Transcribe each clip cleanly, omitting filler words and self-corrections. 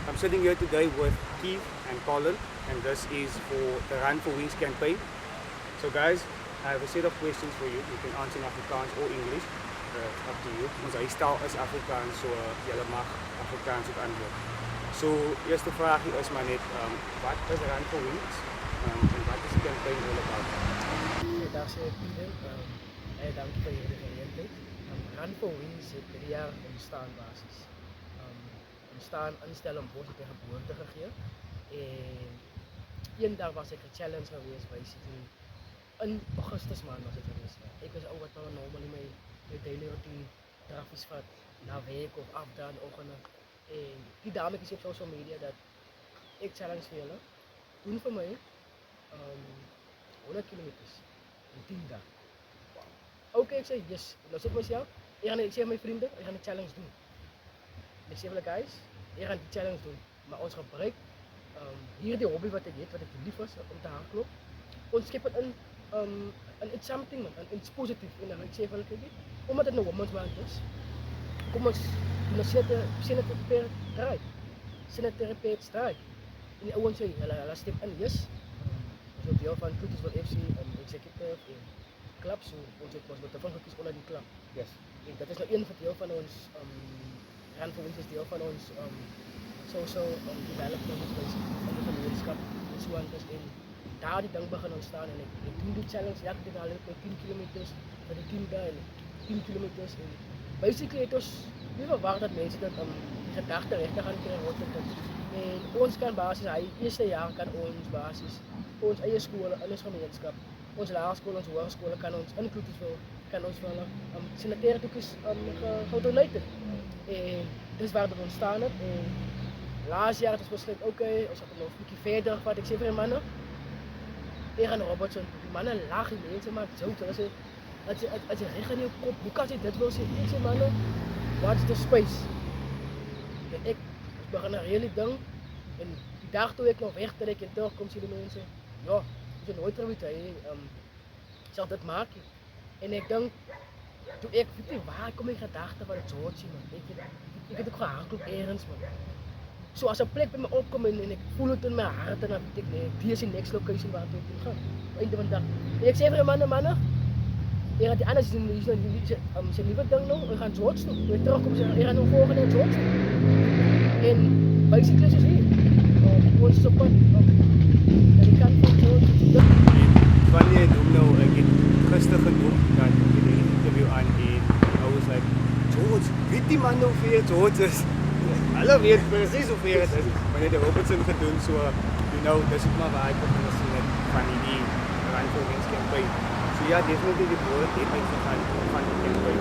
I'm sitting here today with Keith and Colin, and this is for the Run for Wings campaign. So guys, I have a set of questions for you. You can answer in Afrikaans or English. It's up to you. Ons huistaal is Afrikaans, so julle mag Afrikaans ook antwoord. So, eerste vraagje is maar net, wat is Run for Wings? En wat is die campaign all about? Dag Pieter, dank voor jullie gelegenheid. Run for Wings het 3 jaar ontstaan basis. Ontstaan instellen om boze tegen geboorte gegeven. En een dag was ik gechallenged geweest basically. In augustus maand was het geweest. Ik was ook wat normaal in mijn daily routine trafies van na week of afdaan ochtenden. En die dame is op social media dat ik challenge willen. Doen voor mij 100 kilometers in 10 dagen. Oké, ik zei yes. Nou zit mezelf. Ik zeg mijn vrienden, ik ga een challenge doen. Ik zeg wel guys, ik ga die challenge doen. Maar ons gebruik hier die hobby wat ik heb, wat ik lief was om te hardlopen. Ons schip het in something man, iets positiefs. En dan ik zeg wel kijk, omdat het een woman's maand is. Kom ons Sinaterapeut draai. En die ouens sê, hulle step in, yes. Ons het deel van Kloetersville FC, executive en club, so ons het daarvan gekies onder die club. Yes. En dat is nou een deel van ons, Run for Wings is deel van ons social development van die gemeenskap en so aan is. En daar die ding begin ontstaan en ek doen die challenge, elke dag haal ek 10 kilometers vir die 10 dae en 10 kilometers en basically het ons nie verwag dat mense dit die gedagte regtig gaan kry rondom dit. En ons kan basis, hy eerste jaar kan ons basis, ons eie skole in ons gemeenskap, ons laerskool, ons hoërskole kan ons in Kloetersville, kan ons wel sanitêre toekies gedoneer. En dis waar dit ontstaan het. En laas jaar het ons besluit, okay, ons gaan nog 'n bietjie verder vat. Ek sê vir die manne, ek gaan Robertson, die manne lag, die mense maak jokes. As jy reg in jou kop, hoe kan jy dit wil sê? Ek sê manne, what's the space? En ek begin 'n really ding en die dag toe ek nog wegtrek en terugkom sê die mense, ja, jy nooit probeer hy sal dit maak. En ek dink toe ek weet nie waar kom my gedagte van George man. Ek het ook gehardloop eers man. So as 'n plek by my opkom en ek voel dit in my hart en dan weet ek nee, die is die next location waar ek toe gaan. Einde van die dag. En ek sê vir die manne, ek gaan die ander sy liewe ding nou, ek gaan George toe. Toe ek terugkom sê ek gaan nou volgende George toe. En basically is hier. Ons is op pad. En die kant van George. Wanneer jy noem nou, ek het gister genoem, dat ek die interview aan en I was like, George, weet die man hoe ver George is? Hulle weet precies hoe ver het is. Maar net die Robertson gedoen, so, you know, dis ook maar waar ek op gesien het van die Run for Wings campaign. So ja, definitely die woord het uitgegaan van die campaign.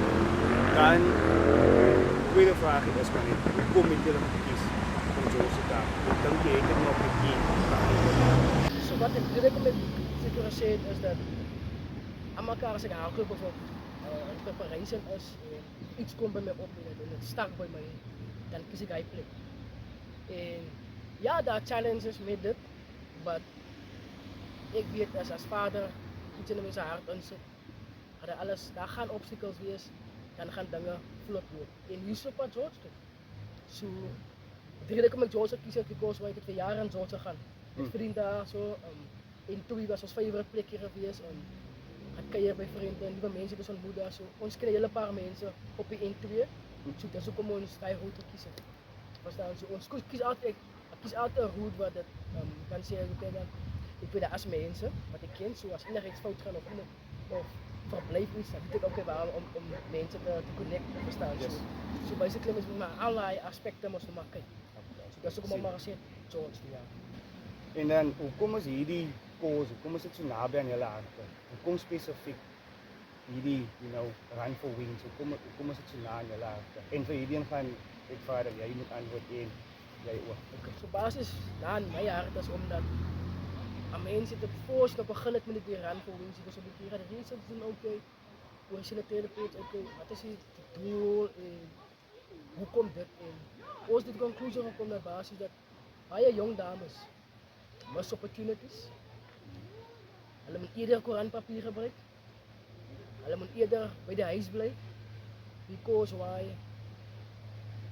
Dan, tweede vraag is van net, hoe kom jy julle gekies om George te daar? Ek dink jy het het nog gekies. So wat ek direk met seker gesê het is dat aan mekaar as ek hardloop of in preparation is en iets kom by my op en dit stak by my, dan kies ek hy plek. En ja, daar challenges met dit, but ek weet as vader iets in mense hart insit, daar gaan obstacles wees, dan gaan dinge vlot loop. En hier is op pad George toe. So, die rede kom ek George kies het because ek het vir jare in George gegaan. Met vriende daar so, en toe was ons favorite plekje geweest en gaan kuier by vriende en nuwe mense het ons ontmoet daar so. Ons kry 'n hele paar mense op die N2. So dis hoekom ons daai route kies het. Verstaan so ons kies altyd een route wat dit kan sê ek weet as mense wat ek ken, so as enigiets fout gaan of verblyf iets, dan weet ek ook waar om mense te connect, verstaan so. So basically mens moet maar al die aspekte mos maar kyk. So dis hoekom maar gesê George ja. En dan, hoekom is hierdie cause, hoekom is dit so naby aan julle harte? Hoekom spesifiek hierdie, you know, Run for Wings, hoekom is dit so na aan julle harte? En vir hierdie gaan ek vra dat jy moet antwoord en jy ook. Okay. So basis na aan my hart is omdat mense het voors nou begin het met die Run for Wings, dus op die keer die research doen, okay, hoe is die page, okay, wat is die doel en hoekom dit en ons het die conclusie gekom na basis dat baie jong dames mis opportunities. Hulle moet eerder koerantpapier gebruik. Hulle moet eerder by die huis bly. Because why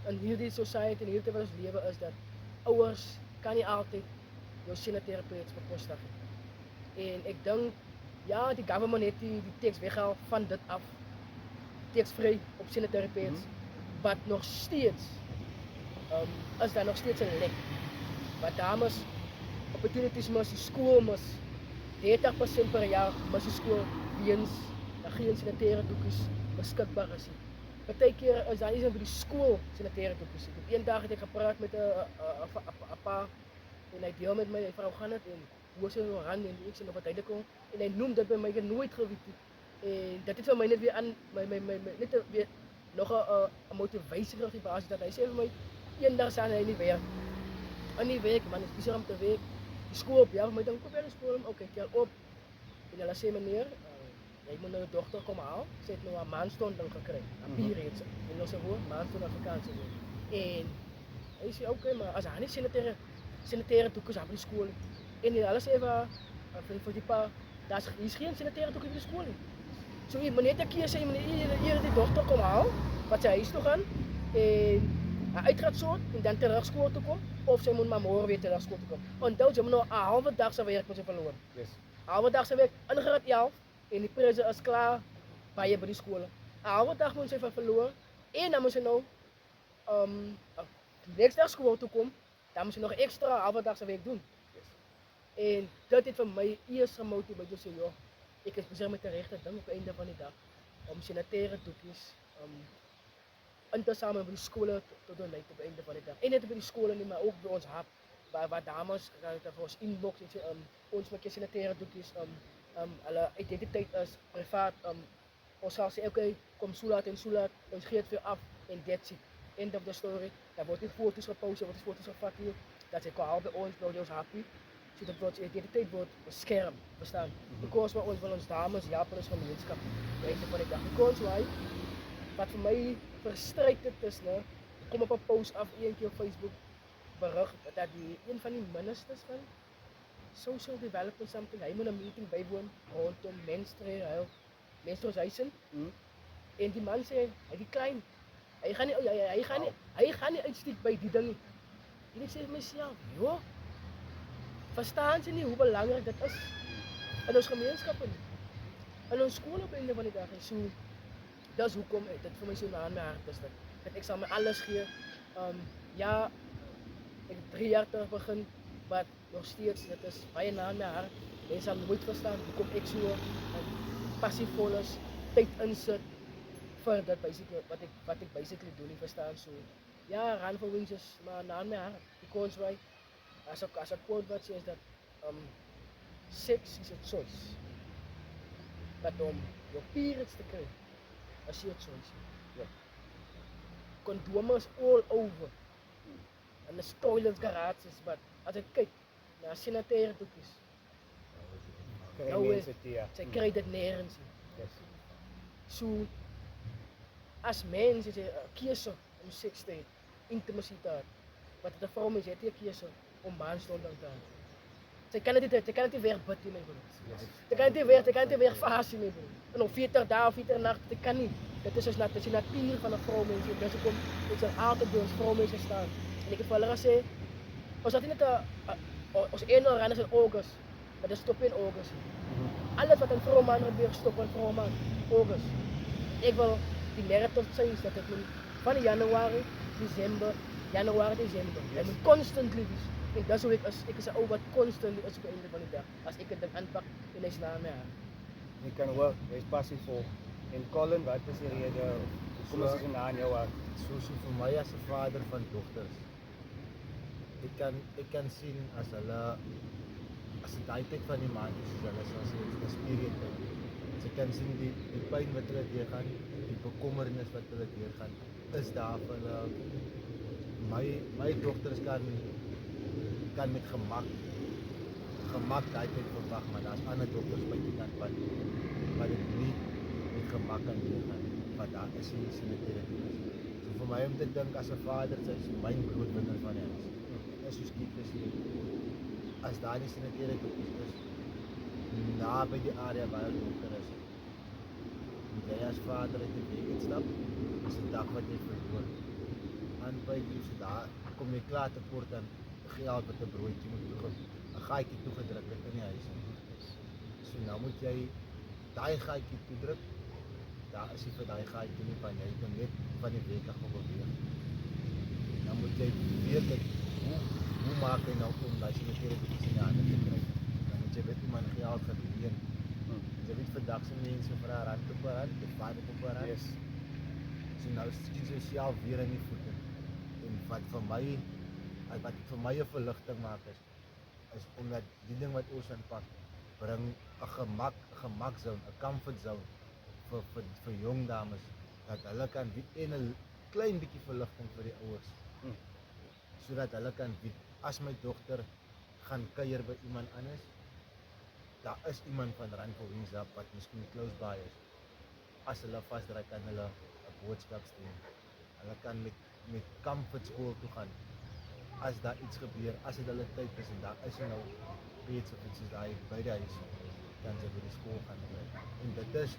in hierdie society en hierdie wat ons lewe is dat ouers kan nie altyd jou sineterapeut bekostig nie. En ek dink, ja, die government het die teks weggehaal van dit af, teksvry op sineterapeut, wat nog steeds, is daar nog steeds 'n lek. Wat dames, opportunities mis, die skool mis, 30% per jaar mis die skool, weens daar geen sanitêre doekies beskikbaar is nie. Partykeer is daar nie eens by die skool sanitêre doekies nie. Op een dag het ek gepraat met 'n pa, en hy deel met my, hy vrou gaan dit, en hoe sy nou ran, en ek sê nog wat duidelik kom, en hy noem dit by my, ek het nooit geweet nie. En dit het vir my net weer aan, net weer nog 'n motivasie op die basis, dat hy sê vir my, eendag sal hy nie werk. In die week, man, is besig om te werk. Die skool op, ja, my dink, kom by die skool, okay, tel op. En hulle sê, meneer, jy moet nou 'n dogter kom haal. Sy het nou 'n maandstond ding gekry. 'n periods. En ons hoor, maandstond op vakansie. En hy sê, okay, maar as hy nie sanitêre doekies op die skool nie. En hulle sê vir die pa, hier's geen sanitêre doekies op die skool nie. So meneer het 'n keuse, meneer die dogter kom haal, wat sy huis toe gaan, en uit gaan sort, en dan terug skool toe kom, of sy moet maar môre weer terug skool toe kom. Onthou, jy moet nou 'n halwe dag se werk met sy verloor. Yes. Halwe dag se werk in graad 11, en die pryse is klaar by die skole. 'n Halwe dag moet sy verloor, en dan moet sy nou die dag skool toe kom, dan moet sy nog ekstra halwe dag se werk doen. Yes. En dit het vir my eers gemotiveer, sê joh, ek is besig met 'n regte ding op die einde van die dag, om sanitêre doekies in te samel by die skole tot doen op die einde van die dag. En net by die skole nie, maar ook by ons hub, waar dames vir ons inbox en sê, ons maak sanitêre doekies, hulle identiteit is privaat, ons sal sê, okay, kom soelaat en soelaat, ons gee dit vir af, en that's it. End of the story. Daar word nie foto's gepost, daar word foto's gevat hier, dat sy kan haal by ons, nou ons happy, sodat ons identiteit word beskerm, verstaan. Because ons wil ons dames, Japan is gemeenskap, by einde van die dag. Because why? Wat vir my frustrated is, ne, kom op 'n post af, eentjie op Facebook, berig, dat een van die ministers van social development something, hy moet 'n meeting bywoon rondom menstruation. En die man sê, hy die klein, hy gaan nie uitsteek by die ding nie. En ek sê vir myself, joh, verstaan sy nie hoe belangrik dit is in ons gemeenskappe nie, in ons skole op einde van die dag. En so, dis hoekom dit vir my so na in my hart is, dat ek sal my alles gee. Ja, ek het 3 jaar terug begin, maar nog steeds, dit is baie na in my hart. Mense sal nooit verstaan hoekom ek so passievol is, tyd insit vir dit basically, wat ek basically doen, nie verstaan. So, ja, Run for Wings is maar na in my hart. Because why? As a quote wat sê is dat sex is a choice. But om jou periods te kry, is nie 'n choice. Ja. Kondome is all over. En die toilets, garages, but as ek kyk na sanitêre doekies, Kry nou mense dit, ja. sy kry dit nêrens nie. Yes. So, as mens het jy 'n keuse om seks te hê, intimasie te hê. Wat 'n vrou mens het nie 'n keuse om maandstond te hê. Sy kan dit nie weer bid nie, my broer. Sy kan dit weer vas nie, my broer. En op 40 dae of 40 nagte, dit kan nie. Dit is net die natuur van 'n vrou mens. Dis hoekom ons altyd by ons vroumense staan. En ek het vir hulle gesê, ons het net ons eenmaal ran is in August, maar dit stop in August. Alles wat 'n vrouman gebeur, stop in vrouman, August. Ek wil die narrative change dat dit moet van Januarie, December, jy moet constantly wees. En dis hoe ek is 'n ou wat constantly is op die einde van die dag. As ek 'n ding aanpak, en hy's na my hand. Jy kan hoor, jy's passievol. En Colin, wat is die rede, kom ons is na in jou hart? So vir my as 'n vader van dogters, ek kan sien as dit daai tyd van die maand is, hulle sal sê dis period tyd. Jy kan sien die pyn wat hulle deurgaan, die bekommernis wat hulle deurgaan, is daar vir hulle. My dogters kan met gemak daai tyd verwag, maar daar's ander dogters by die kant wat dit nie met gemak kan deurgaan, wat daar is in die sanitêre doekies. So vir my om te dink as 'n vader, sy is my grootwinner van die huis. Is soos Kiek sê, as daar nie sanitêre doekies is, naby die area waar hy dogter is, moet jy as vader uit die weg uitstap, is die dag wat jy verloor. En by die, so daar kom jy klaar tekort aan geld wat 'n broodjie moet toegedruk, 'n gaatjie toegedruk het in die huis. So nou moet jy daai gaatjie toedruk. Daar is nie vir daai gaatjie nie van jy kan net van die week af beweeg. Dan moet jy weet dat hoe maak jy nou om daai sinetere bietjie in die hande te kry. Dan moet jy weet hoe man geld gaan leen. Jy weet vandag se mense vir 'n rand op 'n rand, of 5 op 'n rand. Yes. So nou sien jy jouself weer in die voete. En wat vir my 'n verligting maak is omdat die ding wat ons aanpak bring 'n gemakzone, 'n comfort zone vir jong dames dat hulle kan weet en 'n klein bietjie verligting vir die ouers. Sodat hulle kan weet as my dogter gaan kuier by iemand anders, daar is iemand van Rand for Wings Up wat miskien close by is. As hulle vasdry kan hulle 'n boodskap stuur. Hulle kan met comfort skool toe gaan. As daar iets gebeur, as dit hulle tyd is en daar is nou iets of iets is daai by die huis, kan sy by die skool gaan kry. En dit is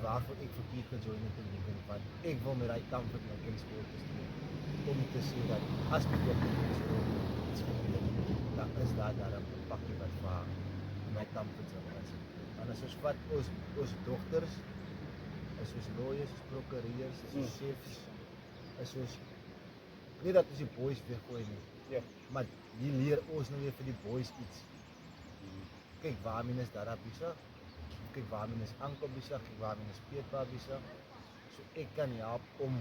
waarvoor ek vir Piet gejoin het in die begin, want ek wil met daai comfort my kind skool te stuur. Om te sê dat as my dogter in die skool iets gebeur, dan is daar 'n pakkie wat vir haar in my comfort zone is. En as ons vat ons dogters, as ons lawyers, as prokureurs, as ons chefs, as ons nie dat ons die boys weggooi nie. Ja. Maar hier leer ons nou weer vir die boys iets. Kyk waarmee is daar besig. Kyk waarmee is Anko besig, kyk waarmee is Pietpa besig. So ek kan help om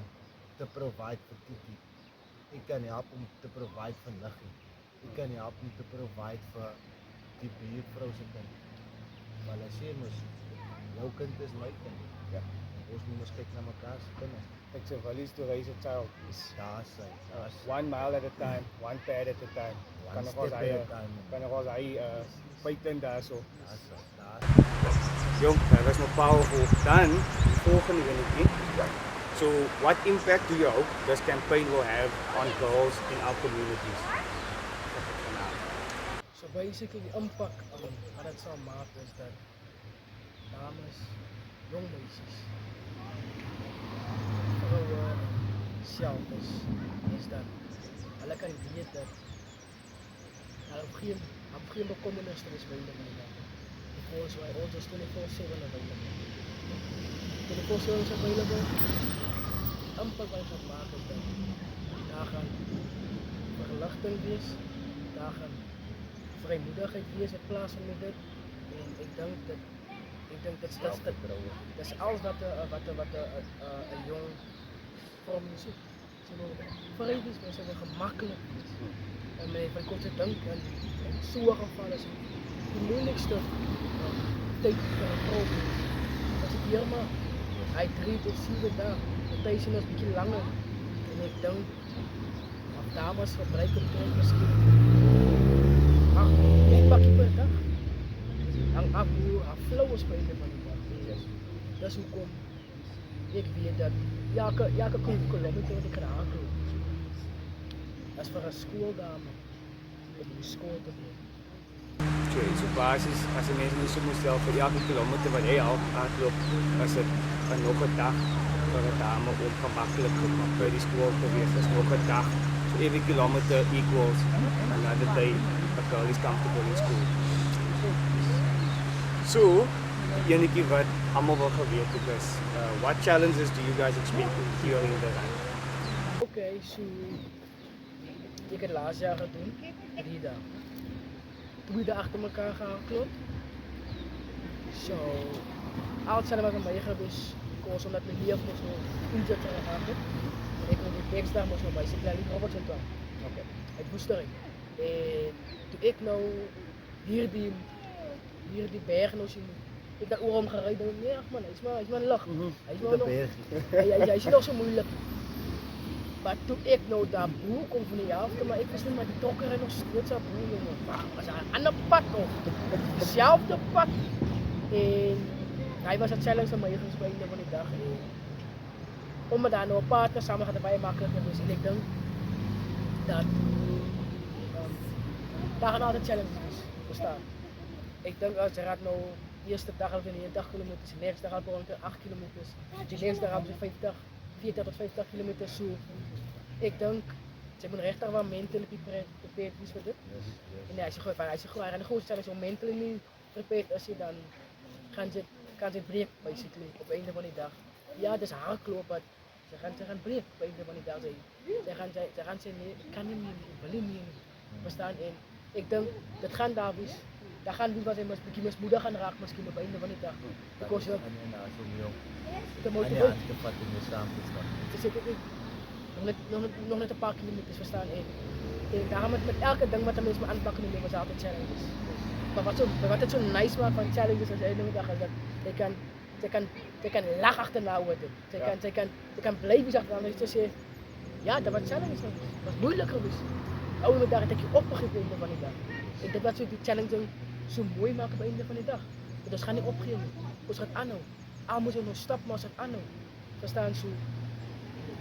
te provide vir Titi. Ek kan help om te provide vir Liggie. Ek kan help om te provide vir die buurvrou se kind. Maar hulle sê mos, jou kind is my kind. Ja. Ons moet mos kyk na mekaar se kinders. It's a values to raise a child. Is Daar sy. 1 mile at a time, 1 pad at a time. One Kan nog step ons at hy a time. kan nog ons hy pyten daarso. Daar sy. Jong, dat was nog powerful. Dan, die volgende enetjie. So, what impact do you hope this campaign will have on girls in our communities? So basically die impak wat dit sal maak is dat dames, jong meisies, vroue self is dat hulle kan weet dat hulle op geen bekommernis is by hulle nie. Because why all just 24/7 available. 24/7 is available. Impak wat dit maak is dat daar gaan verligting wees, daar gaan vrymoedigheid wees in plaas van dit. En ek dink dit is alles wat 'n jong vrou moet soek. Vry wees, mense wil gemaklik wees. En mense van kort te dink en so 'n geval is die moeilikste tyd vir 'n vrou. As ek hier maar hy 3 tot 7 dae, die tyd is 'n bietjie langer. En ek dink of dames gebruik het miskien een pakkie per dag. Hang af hoe flow is by die van die dag. Dis hoekom ek weet dat elke kilometer wat ek kan aanloop. As vir 'n skooldame, om die skool te doen. So basis, as jy mense nie so moet stel vir elke kilometer wat jy hardloop, is dit nog 'n dag vir 'n dame om gemaklik by die skool te wees. Dis nog 'n dag. So every kilometer equals another day a girl is comfortable in school. So, enetjie wat almal wil geweet het is, what challenges do you guys expect here in the run? Okay, so ek het laas jaar gedoen, 3 dae. 2 dae agter mekaar gehardloop. So, outside was my gewees, because omdat my leef mos nou injet gehad het. En ek moet die next dag mos nou by Siklali Robertson toe. Okay. Uit Woestering. En toe ek nou hierdie berg nou sien, ek daar oor hom gery, dan nee, ag man, hy's maar lig. Hy's maar nog. Hy is nog so moeilik. Maar toe ek nou daar bo kom van die helfte, maar ek was net maar die trokker en nog steeds op hoe jongen. Was 'n ander pad of dieselfde pad. En hy was 'n challenge vir my by einde van die dag. En omdat daar nou 'n partner saam gaan baie maklik is en ek dink dat daar gaan altyd challenges bestaan. Ek dink as jy raak nou eerste dag al 90 km, die nächste dag al 8 km, die nächste dag al 40 tot 50 km so. Ek dink Sy moet regtig wel mentally prepared wees vir dit. Yes. En nee, as jy gewoon goed stel as jy mentally nie prepared is jy dan kan jy breek basically op einde van die dag. Ja, dis haar klop wat sy gaan breek op einde van die dag. Sy gaan sê nee, ek kan nie meer, ek wil nie meer. Verstaan? En ek dink dit gaan daar wees. Daar gaan wees wat hy bietjie mismoedig gaan raak miskien op einde van die dag. Because jy te motiveer. Dis ek nog net 'n paar kilometers verstaan en daarom met elke ding wat 'n mens moet aanpak in die lewe is altyd challenges. Maar wat het so nice maak van challenges as jy net dag is dat jy kan lag agterna oor dit. Jy kan bly wees agterna en sê ja, dit was challenges. Dit was moeilik geweest. Ouer dag het ek opgegee op einde van die dag. En dit wat so die challenge so mooi maak op einde van die dag. Want ons gaan nie opgee nie. Ons gaan aanhou. Al moet ons nog stap maar ons gaan aanhou. Verstaan so?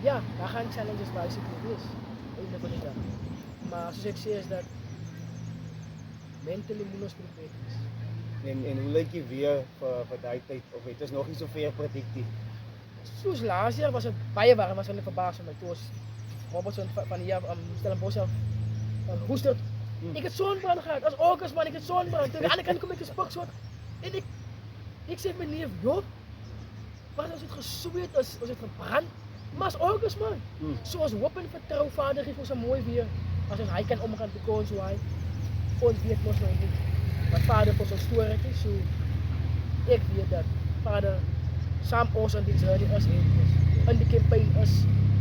Ja, daar gaan challenges basically wees. Einde van die dag. Maar soos ek sê is dat mentally moet ons prepared wees. En hoe lyk jy weer vir daai tyd of het ons nog nie so ver prediktief? Soos laas jaar was dit baie warm, was hulle verbaas my toe ons Robertson van hier Stellenbosch af Hoester. Ek het sonbrand gehad. As August man, ek het sonbrand. Toe aan die ander kant kom ek gespik so. En ek sê my neef, "Joh, wat ons het gesweet, ons het gebrand." Maar as August man. So ons hoop en vertrou Vader gee ons 'n mooi weer. As ons hy kan omgaan te kon so hy. Ons weet mos nou nie wat Vader vir ons storie is. So ek weet dat Vader saam ons aan die journey is en in die campaign is.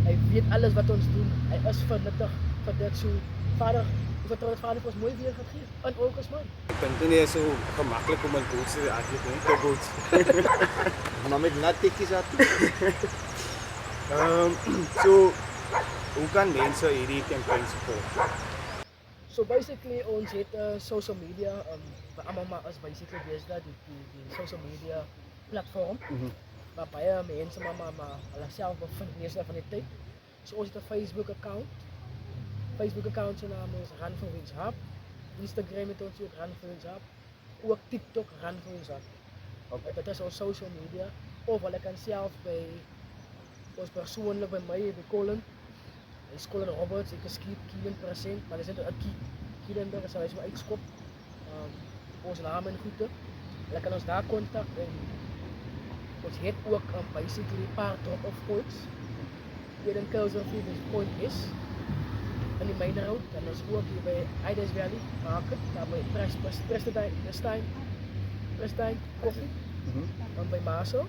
Hy weet alles wat ons doen. Hy is vernuttig vir dit so. Vader, ek vertrou dat Vader vir ons mooi weer gaan gee. In August man. Ek dink dit is so gemaklik om 'n boot te atleet nie te boot. Maar met nat tikkies uit. So hoe kan mense hierdie campaign support? So basically ons het social media almal maar is basically besig dat die social media platform waar baie mense maar hulle self bevind meeste van die tyd. So ons het 'n Facebook account se naam is Run for Wins Hub. Instagram het ons ook Run for Wins Hub. Ook TikTok Run for Wins Hub. Okay. Dit is ons social media of hulle kan self by ons persoonlik by my by Colin. Hy is Colin Roberts, ek is Keelan%, maar dis net 'n Keelan daar sal hy so uitskop. Ons naam en goede. Hulle kan ons daar kontak en ons het ook basically 'n paar drop-off points. Hier in Kuilsrivier dis point is in die main road en ons ook hier by Ides Valley Market, daar by Prestijn koffie. Dan by Maso.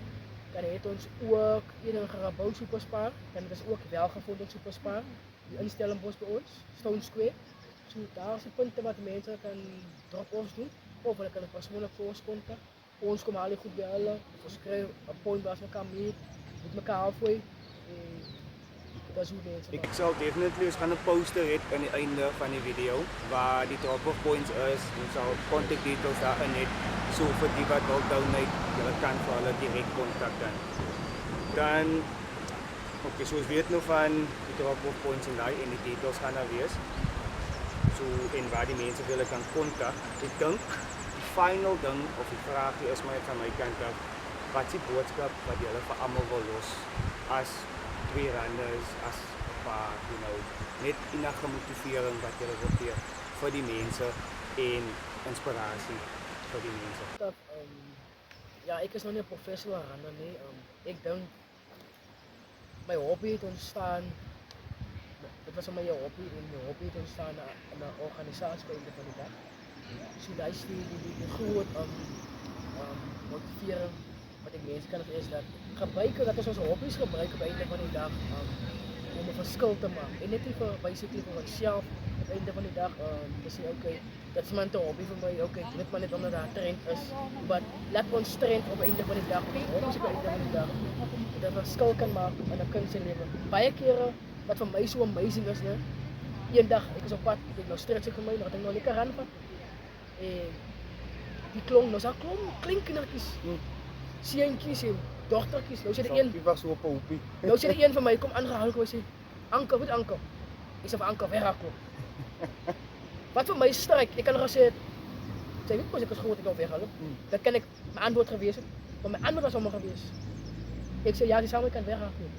Dan het ons ook een Garabou Superspar en dit is ook welgevonden Superspar. Die instelling bos by ons, Stone Square. So daar is die punte wat mense kan drop-offs doen of hulle kan 'n persoonlik vir ons kontak. Ons kom al die goed by hulle, ons kry 'n point waar ons mekaar meet, met mekaar halfway. Dat is hoe mense. Ek sal definitely ons gaan 'n poster hê aan die einde van die video waar die drop-off points is. Ons sal contact details daarin hê. So vir die wat wil donate, julle kan vir hulle direk kontak dan. Okay, so ons weet nou van die drop-off points en die details gaan daar wees. So en waar die mense hulle kan kontak. Ek dink die final ding of die vraagie is maar van my kant af, wat is die boodskap wat julle vir almal wil los as twee runners, as 'n paar, net enige motivering wat julle wil gee vir die mense en inspirasie vir die mense. Dat ja, ek is nog nie 'n professional runner nie. Ek dink my hobby het ontstaan. Dit was my hobby en my hobby het ontstaan in 'n organisasie by einde van die dag. So daai is die groot motivering wat ek mense kan gee is dat gebruik dat ons hobbies gebruik op einde van die dag om 'n verskil te maak. En net nie vir basically vir onsself op einde van die dag te sê okay, dit is maar 'n hobby vir my. Okay, dit maar net omdat daar 'n trend is. Maar laat ons trend op einde van die dag, ons op einde van die dag dat 'n verskil kan maak in 'n kind se lewe. Baie kere wat vir my so amazing is, né? Eendag ek is op pad, ek nou stretch vir my, nog ek nog lekker ran van. En die klomp, nou so klink kindertjies. Seentjies en dogtertjies, nou sê die een, Die was so op 'n hoopie. nou sê die een van my kom aangehou kom sê, "Ankel, wat ankel?" Ek sê vir ankel weghardloop. Wat vir my stryk, ek kan nog gesê, sy weet mos ek is groot ek nou weghardloop. Dat kan ek my antwoord gewees het, maar my antwoord was sommer gewees. Ek sê ja, die saam kan weghardloop.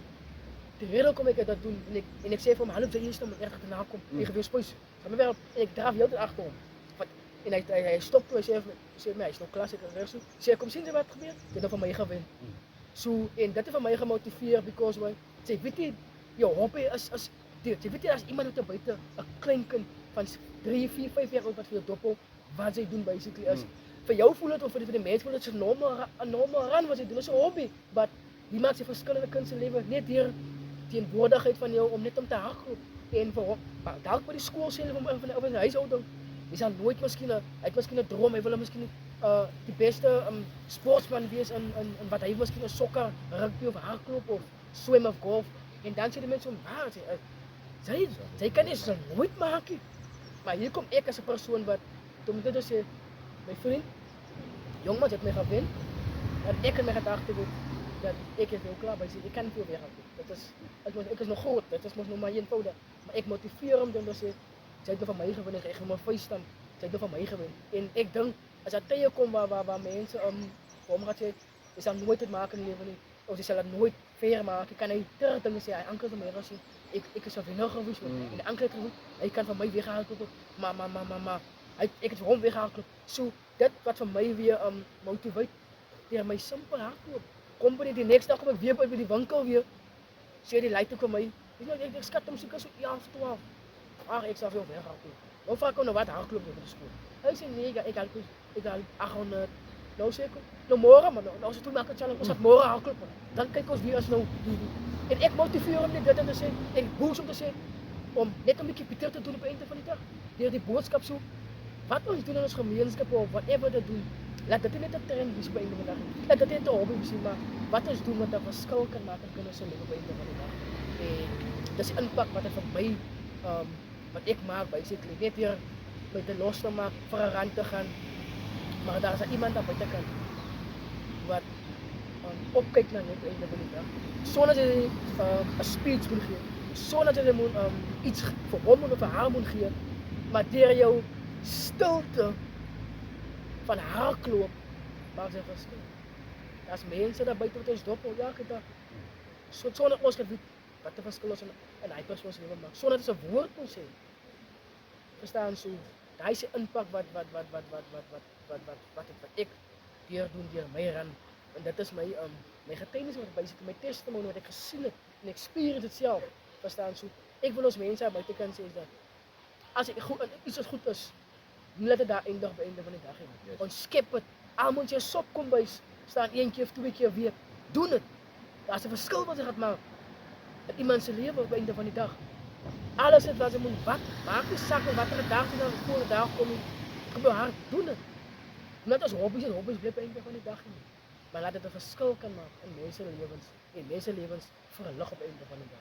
die rede hoekom ek dit doen, en ek sê vir hom, hallo, jy is nou echt achterna kom, jy gewees spoes. Gaan my wel, en ek draaf heel tyd agter hom. En hy stop toe, hy sê my, hy is nou klas, ek is so. Sê, kom sien jy wat gebeur? Jy het nou van my gewen. So, en dit het van my gemotiveer, because why, sê, weet jy, jou hobby is dit. Jy weet jy, as iemand uit buite, 'n klein kind van 3, 4, 5 jaar oud wat vir jou dophou, wat sy doen basically is, vir jou voel dit, of vir die mense voel dit, 'n normal run wat sy doen, is 'n hobby, but die maak sy verskillende kind se lewe, net deur teenwoordigheid van jou, om net om te hardloop, en vir hom, dalk by die skool sê, van die huishouding, hy sal nooit miskien, hy het miskien 'n droom, hy wil miskien die beste sportsman wees in wat hy miskien 'n sokker, rugby of hardloop of swem of golf, en dan sê die mense om, sy kan nie so nooit maak nie. Maar hier kom ek as 'n persoon wat, toe moet dit sê, my vriend, jongman het my gewen, en ek in my gedagte weet, dat ek is nou klaar by sy, ek kan nie veel meer gaan doen. Ek is nog groot, dit is mos nog maar eenvoudig, maar ek motiveer hom dan sê, sy het nou van my gewen, ek gaan my vuisstamp, sy het nou van my gewen, en ek dink, as daar tye kom waar mense vir hom gaan sê, jy sal nooit dit maak in die lewe nie, of jy sal dit nooit fair maak, kan hy terug dinge sê, hy anker van my gaan sê, ek is 'n wenner gewees, en die anker het gewees, hy kan van my weghardloop, maar ek het vir hom weghardloop, so dit wat vir my weer motiveer, deur my simpel hardloop, kom by die next dag kom ek weer by die winkel weer, sê die lei toe vir my, ek skat hom seker so 11, 12, ek sal veel weghardloop, nou vraag ek hom nou wat hardloop jy by die skool, hy sê nee, ek haal 800, nou sê ek, nou môre man, nou sê toe maak ek challenge, ons gaat môre hardloop man, dan kyk ons wie is nou die, en ek motiveer hom net dit en te sê, ek boos om te sê, om net 'n bietjie beter te doen op die einde van die dag, deur die boodskap so, wat ons doen in ons gemeenskap of whatever dit doen, laat dit nie net 'n trend wees op die einde van die dag, laat dit net 'n hobby wees, maar wat ons doen wat 'n verskil kan maak in kinders se lewe op die einde van die dag, en dis die impak wat dit vir my, wat ek maak basically, net weer by te los te maak, vir 'n rand te gaan, maar daar is iemand aan buitekant, wat opkyk na net op die einde van die dag, sonder dat jy 'n speech moet gee, sonder dat jy moet iets vir hom of vir haar moet gee, maar deur jou stilte van hardloop maak sy verskil. Daar's mense daar buite wat ons dophou elke dag, sonder ons kan weet wat 'n verskil ons in hy persoon se lewe maak, sonder dat ons 'n woord kon sê. Verstaan so, daai se impak wat ek deur my ran, en dit is my getuienis wat basically my testimony wat ek gesien het en ek experience dit self. Verstaan so, ek wil ons mense aan buitekant sê is dat as iets wat goed is, nie laat dit daar eindig by einde van die dag nie. Yes. Ons skep dit, almal jy sop kom bys, staan 1 keer of 2 keer 'n week, doen dit. Daar's 'n verskil wat jy gaan maak in iemand se lewe op einde van die dag. Alles het wat jy moet, maak nie saak watter dag jy nou voor 'n dag kom nie, kom jou hart, doen dit. Net as hobbies bly by einde van die dag nie. Maar laat dit 'n verskil kan maak in mense lewens, en mense lewens verlig op einde van die dag.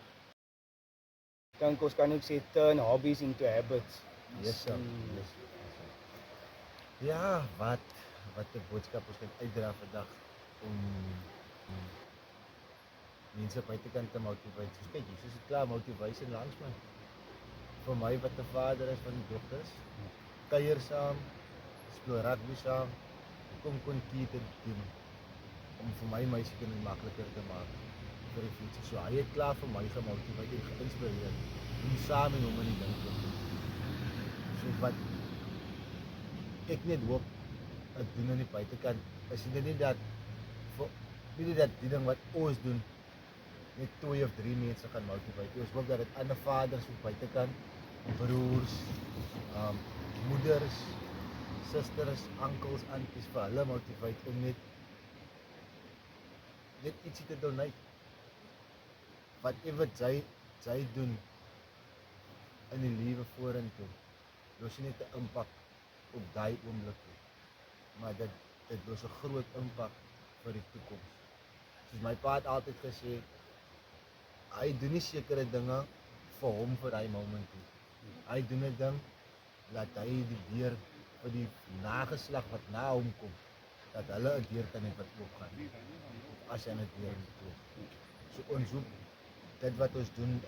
Ek dink ons kan ook sê, turn hobbies into habits. Yes, sir. Yes. Ja, wat 'n boodskap ons kan uitdra vandag om mense buitekant te motiveer. Soos kyk, Jesus het klaar motivation langs my. Vir my wat 'n vader is van die dogters, kuier saam, speel rugby saam, kom kompetisie doen om vir my meisiekinders makliker te maak vir die future. So hy het klaar vir my gemotiveer en geïnspireer om saam met hom in die ding te doen. So wat ek net hoop ek doen aan die buitekant is dit nie dat die ding wat ons doen net 2 of 3 mense gaan motiveer. Ons hoop dat dit ander vaders op buitekant, broers, moeders, susters, onkels, aunties vir hulle motiveer om net ietsie te donate. Whatever sy doen in die lewe vorentoe, los net 'n impak op daai oomblik, maar dit los 'n groot impak vir die toekoms. Soos my pa het altyd gesê, hy doen nie sekere dinge vir hom vir daai moment nie. Hy doen 'n ding dat hy die deur vir die nageslag wat na hom kom, dat hulle 'n deur kan hê wat oopgaan, as hy 'n deur moet. So ons hoop dit wat ons doen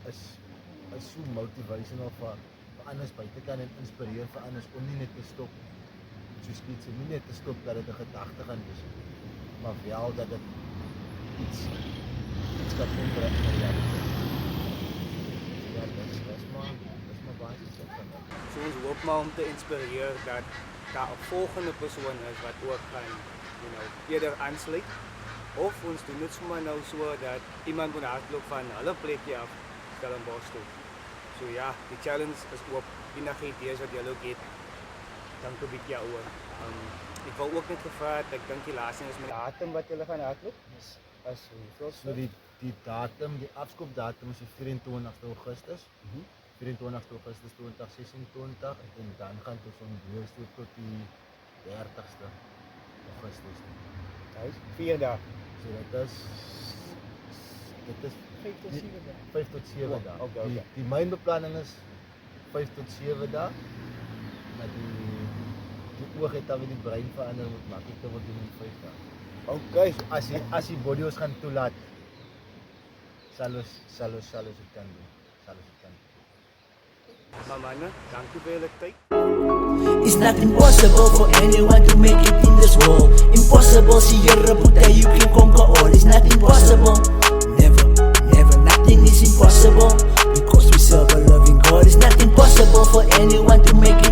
is so motivational vir anders buitekant en inspireer vir anders om nie net te stop, soos iets, nie net te stop dat dit 'n gedagte gaan wees, maar wel dat dit iets iets kan ombrengen naar realiteit. Ja, dat is maar basis van dat. So ons hoop maar om te inspireren dat daar een volgende persoon is wat ook gaan, eerder aansluit. Of ons doen het zomaar nou so dat iemand moet hardloop van hulle plekje af Stellenbosch toe. So ja, die challenge is ook enige idees wat julle ook het, dank 'n bietjie oor. Ik wou ook net gevraagd, ik denk die laatste is met de datum wat jullie gaan hardloop. As hoeveel? So die datum, die afskoopdatum is die 24 Augustus. 24 Augustus 2026 en dan gaan het van deur tot die 30ste Augustus. Juist, 4 dagen. So dit is 5 tot 7 dae. 5 tot 7 dae. Okay. Die mynbeplanning is 5 tot 7 dae. Maar die oog het dan weer die brein verander moet makliker word doen in 5 dae. Okay. So as die body ons gaan toelaat, sal ons dit kan doen. Sal ons dit kan doen. Maar mannen, dank u voor jullie tijd. It's not impossible for anyone to make it in this world. Impossible, see you're a you can conquer all. It's not impossible. Never, never, nothing is impossible. Because we serve a loving God. It's not impossible for anyone to make